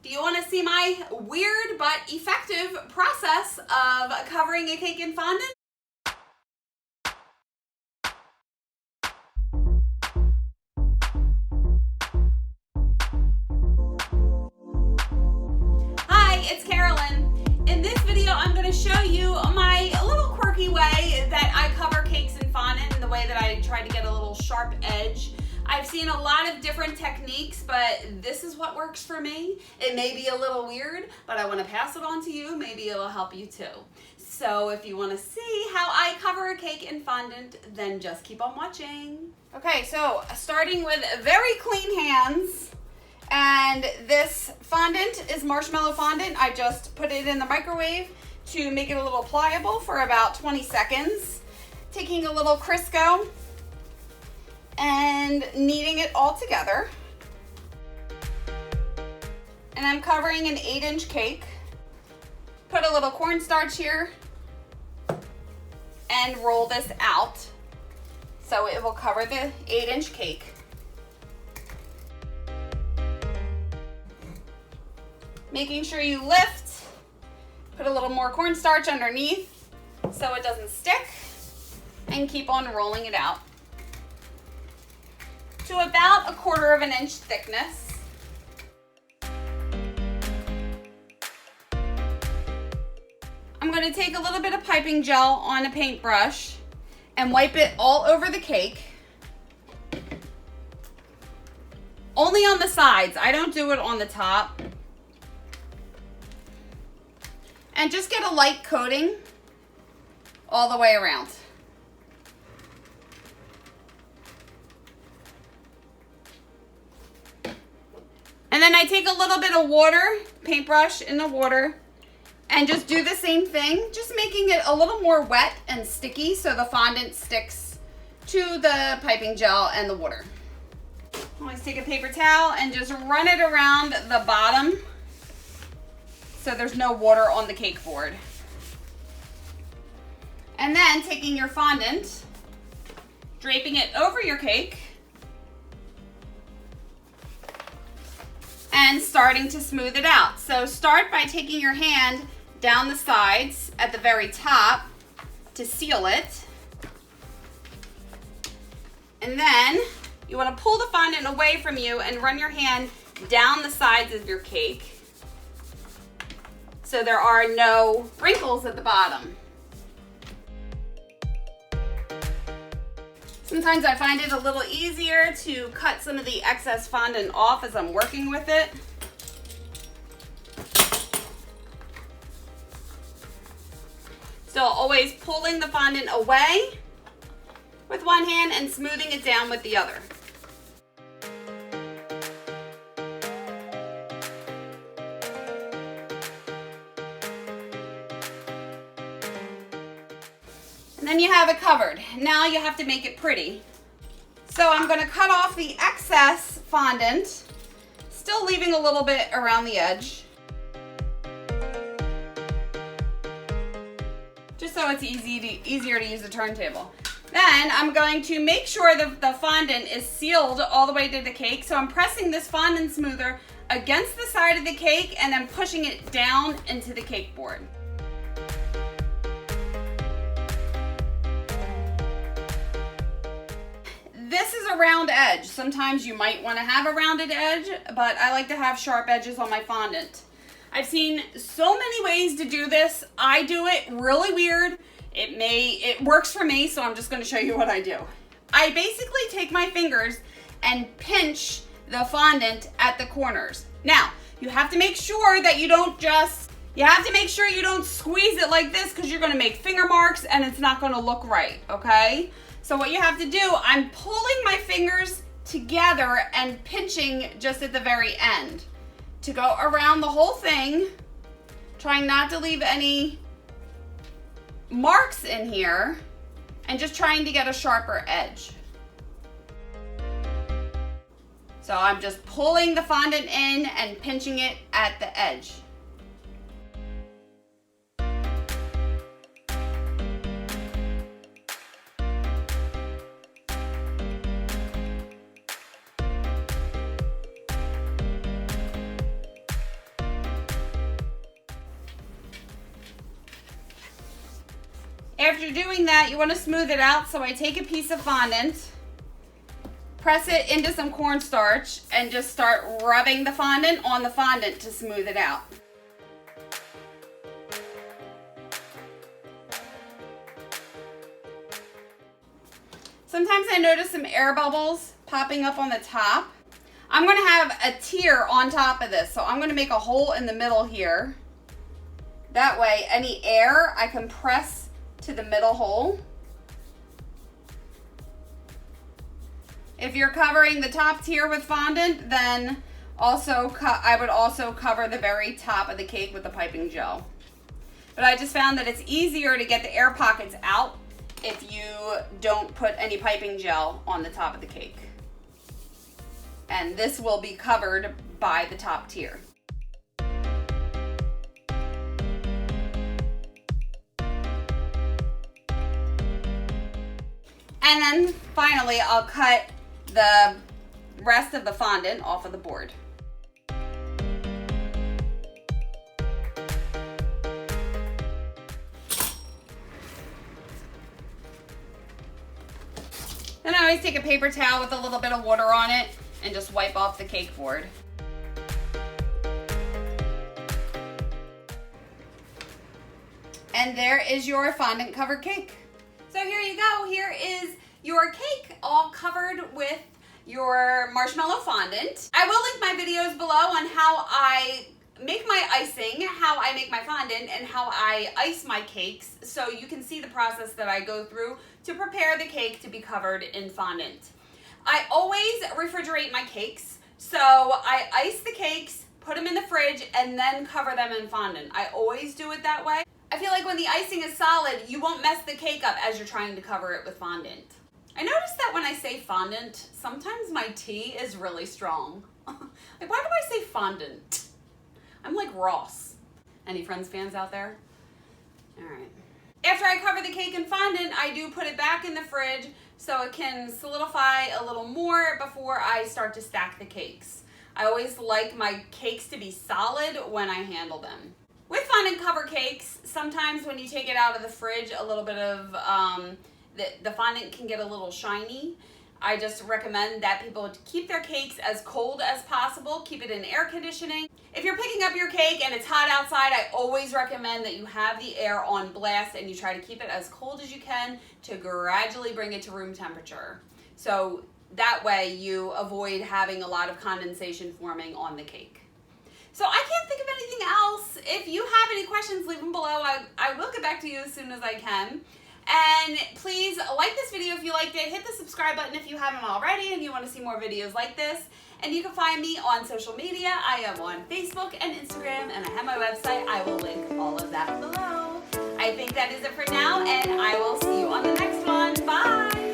Do you want to see my weird but effective process of covering a cake in fondant? Hi, it's Karolyn. In this video, I'm going to show you my little quirky way that I cover cakes in fondant and the way that I try to get a little sharp edge. I've seen a lot of different techniques, but this is what works for me. It may be a little weird, but I want to pass it on to you. Maybe it'll help you too. So if you want to see how I cover a cake in fondant, then just keep on watching. Okay, so starting with very clean hands. And this fondant is Marshmallow Fondant. I just put it in the microwave to make it a little pliable for about 20 seconds. Taking a little Crisco and kneading it all together. And I'm covering an 8-inch cake. Put a little cornstarch here and roll this out so it will cover the 8-inch cake. Making sure you lift, put a little more cornstarch underneath so it doesn't stick, and keep on rolling it out to about 1/4 inch thickness. I'm going to take a little bit of piping gel on a paintbrush and wipe it all over the cake. Only on the sides. I don't do it on the top. And just get a light coating all the way around. And then I take a little bit of water, paintbrush in the water, and just do the same thing, just making it a little more wet and sticky so the fondant sticks to the piping gel and the water. Always take a paper towel and just run it around the bottom so there's no water on the cake board. And then taking your fondant, draping it over your cake, and starting to smooth it out. So start by taking your hand down the sides at the very top to seal it. And then you want to pull the fondant away from you and run your hand down the sides of your cake so there are no wrinkles at the bottom. Sometimes I find it a little easier to cut some of the excess fondant off as I'm working with it. Still always pulling the fondant away with one hand and smoothing it down with the other. And then you have it covered. Now you have to make it pretty. So I'm going to cut off the excess fondant, still leaving a little bit around the edge. Just so it's easier to use the turntable. Then I'm going to make sure that the fondant is sealed all the way to the cake. So I'm pressing this fondant smoother against the side of the cake and then pushing it down into the cake board. This is a round edge. Sometimes you might want to have a rounded edge, but I like to have sharp edges on my fondant. I've seen so many ways to do this. I do it really weird. It works for me, so I'm just going to show you what I do. I basically take my fingers and pinch the fondant at the corners. Now, you have to make sure that you don't squeeze it like this because you're going to make finger marks and it's not going to look right, okay? So what you have to do, I'm pulling my fingers together and pinching just at the very end to go around the whole thing, trying not to leave any marks in here and just trying to get a sharper edge. So I'm just pulling the fondant in and pinching it at the edge. After doing that, you want to smooth it out. So I take a piece of fondant, press it into some cornstarch, and just start rubbing the fondant on the fondant to smooth it out. Sometimes I notice some air bubbles popping up on the top. I'm going to have a tier on top of this, so I'm going to make a hole in the middle here. That way, any air I can press to the middle hole. If you're covering the top tier with fondant, then I would also cover the very top of the cake with the piping gel. But I just found that it's easier to get the air pockets out if you don't put any piping gel on the top of the cake. And this will be covered by the top tier. And then finally, I'll cut the rest of the fondant off of the board. Then I always take a paper towel with a little bit of water on it and just wipe off the cake board. And there is your fondant covered cake. So here you go. Here is your cake all covered with your marshmallow fondant. I will link my videos below on how I make my icing, how I make my fondant, and how I ice my cakes, so you can see the process that I go through to prepare the cake to be covered in fondant. I always refrigerate my cakes, so I ice the cakes, put them in the fridge, and then cover them in fondant. I always do it that way. I feel like when the icing is solid, you won't mess the cake up as you're trying to cover it with fondant. I noticed that when I say fondant, sometimes my T is really strong. Like, why do I say fondant? I'm like Ross. Any Friends fans out there? All right. After I cover the cake in fondant, I do put it back in the fridge so it can solidify a little more before I start to stack the cakes. I always like my cakes to be solid when I handle them. With fondant cover cakes, sometimes when you take it out of the fridge, a little bit of the fondant can get a little shiny. I just recommend that people keep their cakes as cold as possible. Keep it in air conditioning. If you're picking up your cake and it's hot outside, I always recommend that you have the air on blast and you try to keep it as cold as you can to gradually bring it to room temperature. So that way you avoid having a lot of condensation forming on the cake. So I can't think of anything else. If you have any questions, leave them below. I will get back to you as soon as I can. And please like this video if you liked it. Hit the subscribe button if you haven't already and you want to see more videos like this. And you can find me on social media. I am on Facebook and Instagram, and I have my website. I will link all of that below. I think that is it for now, and I will see you on the next one. Bye!